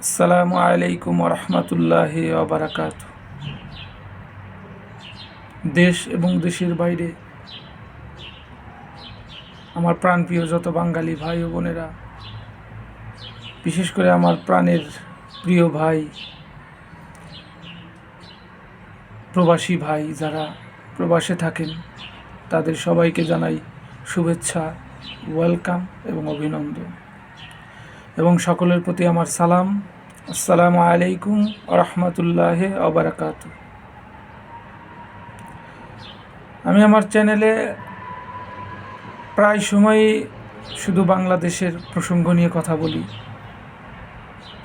আসসালামু আলাইকুম রহমতুল্লাহি ওবারাকাতুহু। দেশ এবং দেশের বাইরে আমার প্রাণপ্রিয় যত বাঙালি ভাই ও বোনেরা, বিশেষ করে আমার প্রাণের প্রিয় ভাই প্রবাসী ভাই যারা প্রবাসে থাকেন, তাদের সবাইকে জানাই শুভেচ্ছা, ওয়েলকাম এবং অভিনন্দন, এবং সকলের প্রতি আমার সালাম। আসসালামু আলাইকুম রহমতুল্লাহি ওবারাকাতুহু। আমি আমার চ্যানেলে প্রায় সময়ই শুধু বাংলাদেশের প্রসঙ্গ নিয়ে কথা বলি।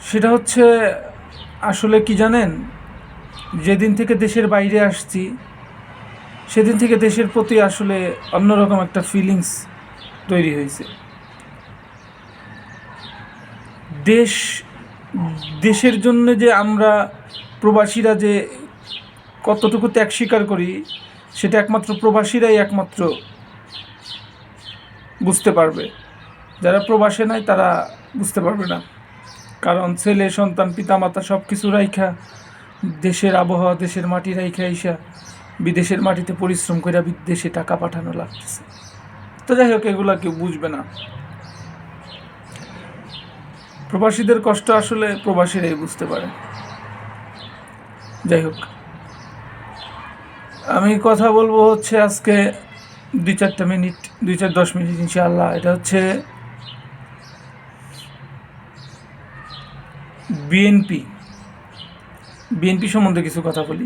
সেটা হচ্ছে আসলে কি জানেন, যেদিন থেকে দেশের বাইরে আসছি সেদিন থেকে দেশের প্রতি আসলে অন্যরকম একটা ফিলিংস তৈরি হয়েছে। দেশের জন্য যে আমরা প্রবাসীরা যে কতটুকু ত্যাগ স্বীকার করি, সেটা একমাত্র প্রবাসীরাই একমাত্র বুঝতে পারবে। যারা প্রবাসে নাই তারা বুঝতে পারবে না, কারণ ছেলে সন্তান পিতামাতা সব কিছু রাইখা, দেশের আবহাওয়া দেশের মাটি রাইখা আইসা বিদেশের মাটিতে পরিশ্রম করে বিদেশে টাকা পাঠানো লাগতেছে। তো যাই হোক, এগুলা কেউ বুঝবে না। প্রবাসীদের কষ্ট আসলে প্রবাসীরাই বুঝতে পারে। যাই হোক, আমি কথা বলবো হচ্ছে আজকে 2-4 মিনিট ইনশাআল্লাহ। এটা হচ্ছে বিএনপি সম্বন্ধে কিছু কথা বলি।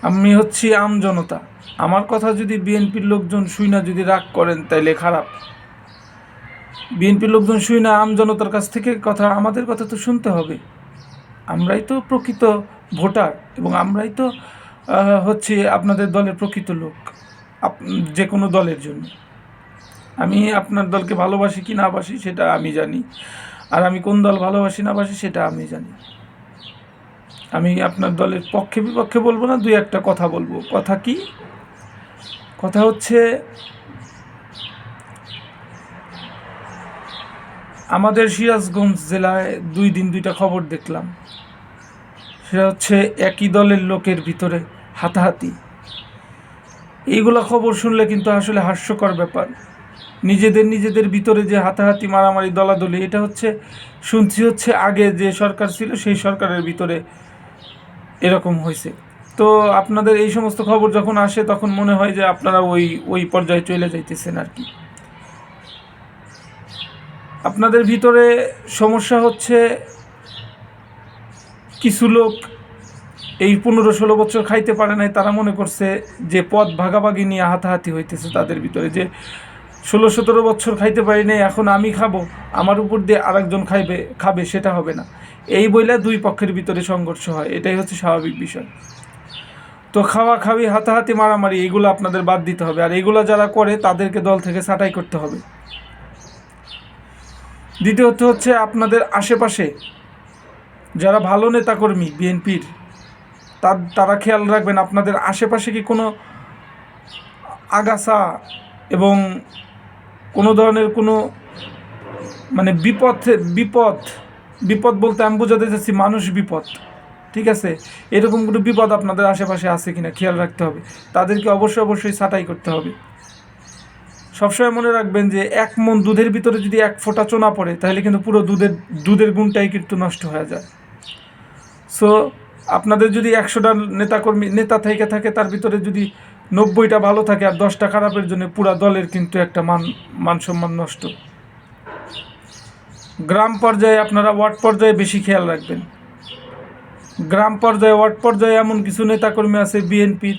আমি হচ্ছি আম জনতা। আমার কথা যদি বিএনপির লোকজন শুই না যদি রাগ করেন তাইলে খারাপ। বিএনপির লোকজন শুই না, আম জনতার কাছ থেকে আমাদের কথা তো শুনতে হবে। আমরাই তো প্রকৃত ভোটার এবং আমরাই তো হচ্ছে আপনাদের দলের প্রকৃত লোক, যে কোনো দলের জন্য। আমি আপনার দলকে ভালোবাসি কি না বাসি সেটা আমি জানি, আর আমি কোন দল ভালোবাসি না বাসি সেটা আমি জানি। আমি আপনার দলের পক্ষে বিপক্ষে বলবো না, দুই একটা কথা বলবো। কথা হচ্ছে আমাদের সিরাজগঞ্জ জেলায় 2 দিন 2টা খবর দেখলাম। সেটা হচ্ছে একই দলের লোকের ভিতরে হাতাহাতি। এইগুলা খবর শুনলে কিন্তু আসলে হাস্যকর ব্যাপার। নিজেদের ভিতরে যে হাতাহাতি মারামারি দলাদলি, এটা শুনছি আগে যে সরকার ছিল সেই সরকারের ভিতরে এরকম হয়েছে। তো আপনাদের এই সমস্ত খবর যখন আসে তখন মনে হয় যে আপনারা ওই পর্যায়ে চলে যাইতেছেন আর কি। আপনাদের ভিতরে সমস্যা হচ্ছে কিছু লোক এই 15-16 বছর খাইতে পারে নাই, তারা মনে করছে যে পদ ভাগাভাগি নিয়ে হাতাহাতি হইতেছে তাদের ভিতরে, যে 16-17 বছর খাইতে পারি নাই, এখন আমি খাবো, আমার উপর দিয়ে আরেকজন খাবে, সেটা হবে না। এই বইলা দুই পক্ষের ভিতরে সংঘর্ষ হয়, এটাই হচ্ছে স্বাভাবিক বিষয়। তো খাওয়াখাওয়ি হাতাহাতি মারামারি এগুলো আপনাদের বাদ দিতে হবে, আর এগুলো যারা করে তাদেরকে দল থেকে ছাঁটাই করতে হবে। দ্বিতীয়ত হচ্ছে আপনাদের আশেপাশে যারা ভালো নেতাকর্মী বিএনপির, তারা খেয়াল রাখবেন আপনাদের আশেপাশে কি কোনো আগাছা এবং কোনো ধরনের কোনো মানে বিপদ বলতে আমি বোঝাতে চাচ্ছি মানুষ বিপদ, ঠিক আছে? এরকম কোনো বিপদ আপনাদের আশেপাশে আছে কিনা খেয়াল রাখতে হবে। তাদেরকে অবশ্যই ছাঁটাই করতে হবে। সবসময় মনে রাখবেন যে 1 মণ দুধের ভিতরে যদি 1 ফোঁটা চোনা পড়ে তাহলে কিন্তু পুরো দুধের গুণটাই কিন্তু নষ্ট হয়ে যায়। সো আপনাদের যদি 100টা নেতা থেকে থাকে, তার ভিতরে যদি 90টা ভালো থাকে আর 10টা খারাপের জন্য পুরা দলের কিন্তু একটা মান সম্মান নষ্ট। গ্রাম পর্যায়ে আপনারা ওয়ার্ড পর্যায়ে বেশি খেয়াল রাখবেন। গ্রাম পর্যায়ে ওয়ার্ড পর্যায়ে এমন কিছু নেতাকর্মী আছে বিএনপির,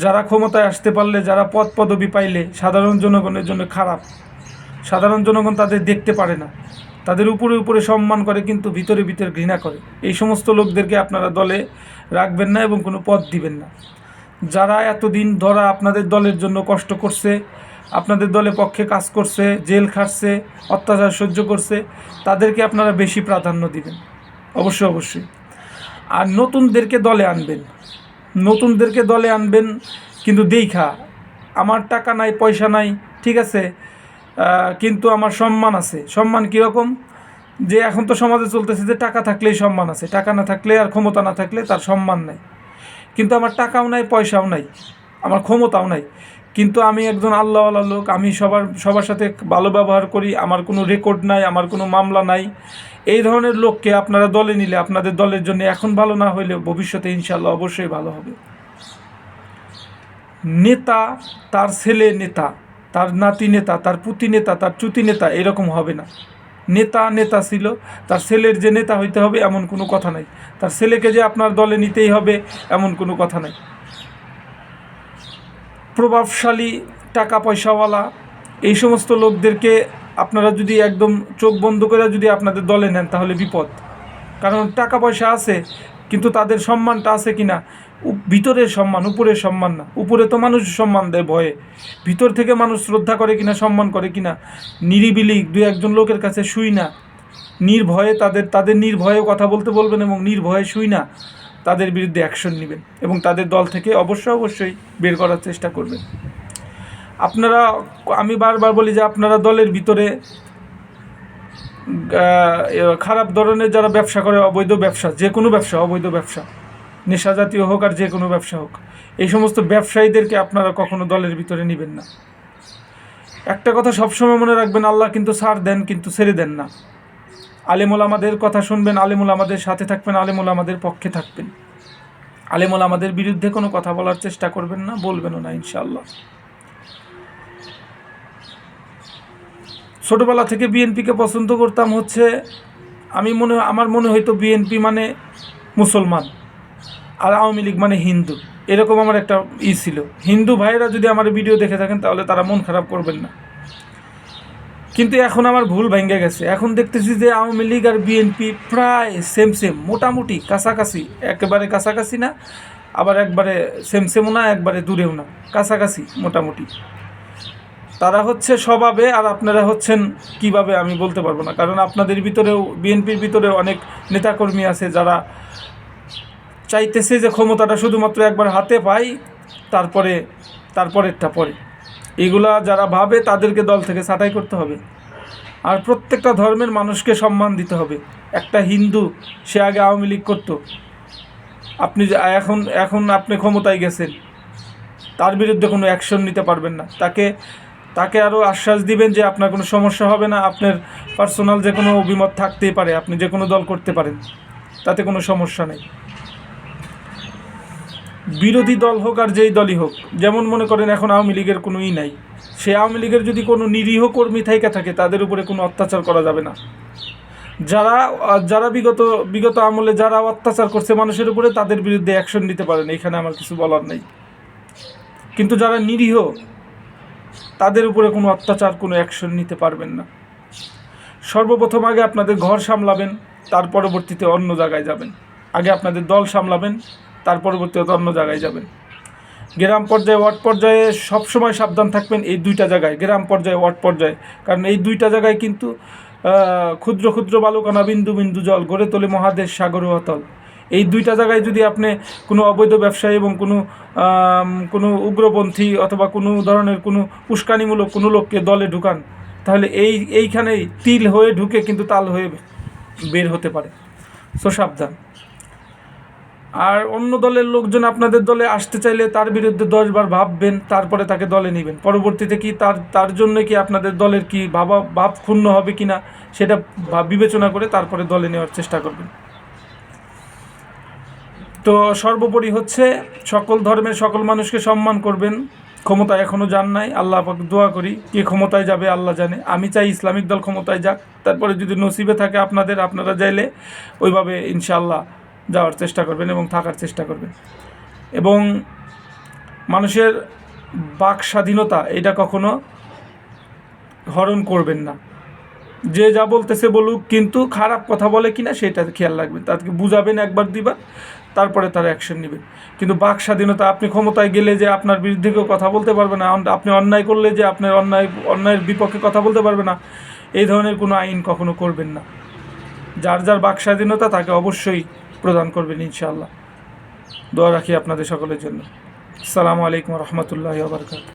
যারা ক্ষমতায় আসতে পারলে, যারা পদবি পাইলে সাধারণ জনগণের জন্য খারাপ। সাধারণ জনগণ তাদের দেখতে পারে না, তাদের উপরে সম্মান করে কিন্তু ভিতরে ঘৃণা করে। এই সমস্ত লোকদেরকে আপনারা দলে রাখবেন না এবং কোনো পদ দিবেন না। যারা এতদিন ধরা আপনাদের দলের জন্য কষ্ট করছে, আপনাদের দলের পক্ষে কাজ করছে, জেল খাটছে, অত্যাচার সহ্য করছে, তাদেরকে আপনারা বেশি প্রাধান্য দিবেন অবশ্যই। আর নতুনদেরকে দলে আনবেন কিন্তু দেখা, আমার টাকা নাই পয়সা নাই, ঠিক আছে, কিন্তু আমার সম্মান আছে। সম্মান কীরকম? যে এখন তো সমাজে চলতেছে যে টাকা থাকলেই সম্মান আছে, টাকা না থাকলে আর ক্ষমতা না থাকলে তার সম্মান নাই। কিন্তু আমার টাকাও নাই, পয়সাও নাই, আমার ক্ষমতাও নাই, কিন্তু আমি একজন আল্লাহওয়ালা লোক, আমি সবার সাথে ভালো ব্যবহার করি, আমার কোনো রেকর্ড নাই, আমার কোনো মামলা নাই। এই ধরনের লোককে আপনারা দলে নিলে আপনাদের দলের জন্য এখন ভালো না হইলে ভবিষ্যতে ইনশাল্লাহ অবশ্যই ভালো হবে। নেতা তার ছেলে নেতা, তার নাতি নেতা, তার পুতি নেতা, তার চুতি নেতা এরকম হবে না। নেতা নেতা ছিল, তার ছেলের যে নেতা হইতে হবে এমন কোনো কথা নাই, তার ছেলেকে যে আপনার দলে নিতেই হবে এমন কোনো কথা নাই। প্রভাবশালী টাকা পয়সাওয়ালা এই সমস্ত লোকদেরকে আপনারা যদি একদম চোখ বন্ধ করে যদি আপনাদের দলে নেন তাহলে বিপদ। কারণ টাকা পয়সা আছে কিন্তু তাদের সম্মানটা আছে কিনা, ভিতরের সম্মান, উপরের সম্মান না। উপরে তো মানুষ সম্মান দেয় ভয়ে, ভিতর থেকে মানুষ শ্রদ্ধা করে কিনা, সম্মান করে কিনা, নিরিবিলি দু একজন লোকের কাছে শুই না, নির্ভয়ে তাদের নির্ভয়ে কথা বলতে বলবেন এবং নির্ভয়ে শুই না তাদের বিরুদ্ধে অ্যাকশন নেবেন এবং তাদের দল থেকে অবশ্যই বের করার চেষ্টা করবেন। আপনারা, আমি বারবার বলি যে আপনারা দলের ভিতরে খারাপ ধরনের যারা ব্যবসা করে, অবৈধ ব্যবসা, যে কোনো ব্যবসা, অবৈধ ব্যবসা, নেশা জাতীয় হোক আর যে কোনো ব্যবসা হোক, এই সমস্ত ব্যবসায়ীদেরকে আপনারা কখনো দলের ভিতরে নেবেন না। একটা কথা সবসময় মনে রাখবেন, আল্লাহ কিন্তু ছাড় দেন কিন্তু ছেড়ে দেন না। আলেমুল আমাদের কথা শুনবেন, আলেমুল আমাদের সাথে থাকবেন, আলেমুল আমাদের পক্ষে থাকবেন, আলেমুল আমাদের বিরুদ্ধে কোনো কথা বলার চেষ্টা করবেন না, বলবেনও না ইনশাআল্লাহ। ছোটোবেলা থেকে বিএনপিকে পছন্দ করতাম হচ্ছে, আমার মনে হয়তো বিএনপি মানে মুসলমান আর আওয়ামী লীগ মানে হিন্দু, এরকম আমার একটা ছিল। হিন্দু ভাইয়েরা যদি আমার ভিডিও দেখে থাকেন তাহলে তারা মন খারাপ করবেন না, কিন্তু এখন আমার ভুল ভেঙে গেছে। এখন দেখতেছি যে আওয়ামী লীগ আর বিএনপি প্রায় সেম, মোটামুটি কাছাকাছি, একেবারে কাছাকাছি না, আবার একবারে সেমও না, একবারে দূরেও না, কাছাকাছি মোটামুটি। তারা হচ্ছে স্বভাবে আর আপনারা হচ্ছেন কিভাবে আমি বলতে পারবো না, কারণ আপনাদের ভিতরেও, বিএনপির ভিতরেও অনেক নেতাকর্মী আছে যারা চাইতেছে যে ক্ষমতাটা শুধুমাত্র একবার হাতে পাই, তারপরেরটা পরে। এগুলা যারা ভাবে তাদেরকে দল থেকে ছাঁটাই করতে হবে। আর প্রত্যেকটা ধর্মের মানুষকে সম্মান দিতে হবে। একটা হিন্দু, সে আগে আওয়ামী লীগ করতো, আপনি এখন আপনি ক্ষমতায় গেছেন, তার বিরুদ্ধে কোনো অ্যাকশন নিতে পারবেন না। তাকে আরও আশ্বাস দিবেন যে আপনার কোনো সমস্যা হবে না, আপনার পার্সোনাল যে কোনো অভিমত থাকতেই পারে, আপনি যে কোনো দল করতে পারেন, তাতে কোনো সমস্যা নেই। বিরোধী দল হোক আর যেই দলই হোক, যেমন মনে করেন এখন আওয়ামী লীগের কোনো নাই, সে আওয়ামী লীগের যদি কোনো নিরীহ কর্মী থাকে তাদের উপরে কোনো অত্যাচার করা যাবে না। যারা বিগত আমলে যারা অত্যাচার করছে মানুষের উপরে, তাদের বিরুদ্ধে অ্যাকশন নিতে পারেন, এখানে আমার কিছু বলার নেই। কিন্তু যারা নিরীহ তাদের উপরে কোনো অত্যাচার, কোনো অ্যাকশন নিতে পারবেন না। সর্বপ্রথম আগে আপনাদের ঘর সামলাবেন, তার পরবর্তীতে অন্য জায়গায় যাবেন। আগে আপনাদের দল সামলাবেন, তার পরবর্তীতে অন্য জায়গায় যাবেন। গ্রাম পর্যায়ে, ওয়ার্ড পর্যায়ে সবসময় সাবধান থাকবেন এই দুইটা জায়গায়, গ্রাম পর্যায়ে, ওয়ার্ড পর্যায়ে। কারণ এই দুইটা জায়গায় কিন্তু ক্ষুদ্র ক্ষুদ্র বালুকণা, বিন্দু বিন্দু জল গড়ে তোলে মহাদেশ সাগর ও অতল। এই দুইটা জায়গায় যদি আপনি কোনো অবৈধ ব্যবসায়ী এবং কোনো উগ্রপন্থী অথবা কোনো ধরনের কোনো উস্কানিমূলক কোনো লোককে দলে ঢুকান, তাহলে এইখানেই তিল হয়ে ঢুকে কিন্তু তাল হয়ে বের হতে পারে। সো সাবধান। আর অন্য দলের লোকজন আপনাদের দলে আসতে চাইলে তার বিরুদ্ধে 10 বার ভাববেন, তারপরে তাকে দলে নেবেন। পরবর্তীতে কি তার জন্য কি আপনাদের দলের কি ভাব ক্ষুণ্ণ হবে কিনা সেটা বিবেচনা করে তারপরে দলে নেওয়ার চেষ্টা করবেন। তো সর্বোপরি হচ্ছে সকল ধর্মের সকল মানুষকে সম্মান করবেন। ক্ষমতায় এখনও যান নাই, আল্লাহ পাক দোয়া করি কে ক্ষমতায় যাবে আল্লাহ জানে। আমি চাই ইসলামিক দল ক্ষমতায় যাক, তারপরে যদি নসিবে থাকে আপনারা চাইলে ওইভাবে ইনশাআল্লাহ যাওয়ার চেষ্টা করবেন এবং থাকার চেষ্টা করবেন। এবং মানুষের বাক স্বাধীনতা এটা কখনো হরণ করবেন না। যে যা বলতেছে বলুক, কিন্তু খারাপ কথা বলে কিনা সেটা খেয়াল রাখবেন, তাদেরকে বুঝাবেন একবার দুইবার, তারপরে তার অ্যাকশন নেবেন। কিন্তু বাক স্বাধীনতা, আপনি ক্ষমতায় গেলে যে আপনার বিরুদ্ধে কেউ কথা বলতে পারবে না, আপনি অন্যায় করলে যে আপনার অন্যায়ের বিপক্ষে কথা বলতে পারবে না, এই ধরনের কোনো আইন কখনো করবেন না। যার বাক স্বাধীনতা তাকে অবশ্যই প্রদান করবেন ইনশাআল্লাহ। দোয়া রাখি আপনাদের সকলের জন্য। আসসালামু আলাইকুম ওয়া রাহমাতুল্লাহি ওয়া বারাকাতুহু।